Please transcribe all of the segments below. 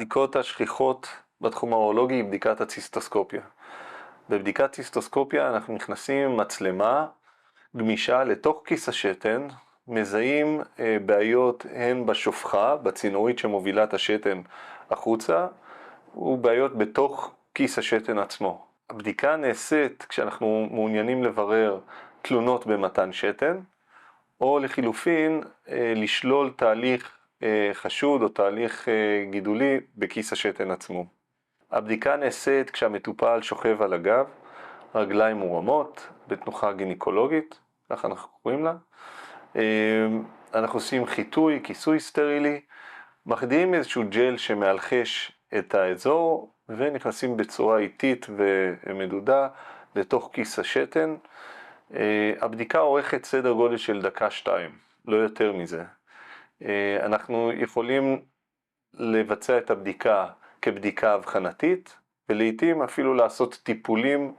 הבדיקות השכיחות בתחום האורולוגי היא בדיקת הציסטוסקופיה. בבדיקת ציסטוסקופיה אנחנו נכנסים עם מצלמה גמישה לתוך כיס השתן, מזהים בעיות הן בשופחה, בצינורית שמובילה את השתן החוצה, ובעיות בתוך כיס השתן עצמו. הבדיקה נעשית כשאנחנו מעוניינים לברר תלונות במתן שתן, או לחילופין לשלול תהליך חשוד או תהליך גידולי בכיס השתן עצמו. הבדיקה נעשית כשהמטופל שוכב על הגב, רגליים מורמות, בתנוחה גינקולוגית, ככה אנחנו קוראים לה. אנחנו עושים חיטוי, כיסוי סטרילי, מחדירים איזשהו ג'ל שמאלחש את האזור, ונכנסים בצורה איטית ומדודה לתוך כיס השתן. הבדיקה אורכת סדר גודל של דקה-שתיים, לא יותר מזה. אנחנו יכולים לבצע את הבדיקה כבדיקה אבחנתית, ולעיתים אפילו לעשות טיפולים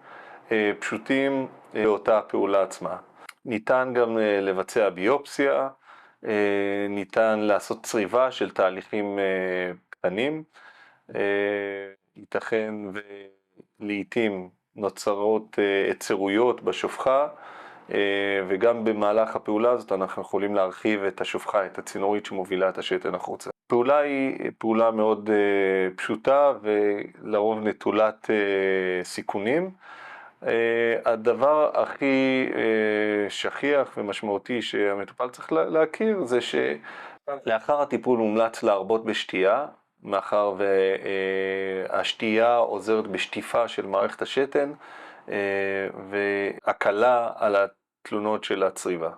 פשוטים באותה הפעולה עצמה. ניתן גם לבצע ביופסיה, ניתן לעשות צריבה של תהליכים קטנים, ייתכן ולעיתים נוצרות עצרויות בשופחה, וגם במהלך הפעולה הזאת אנחנו יכולים להרחיב את השופחה, את הצינורית שמובילה את השתן החוצה. הפעולה היא פעולה מאוד פשוטה ולרוב נטולת סיכונים. הדבר הכי שכיח ומשמעותי שהמטופל צריך להכיר זה שלאחר הטיפול מומלץ להרבות בשתייה, מאחר והשתייה עוזרת בשטיפה של מערכת השתן והקלה על התלונות של הצריבה.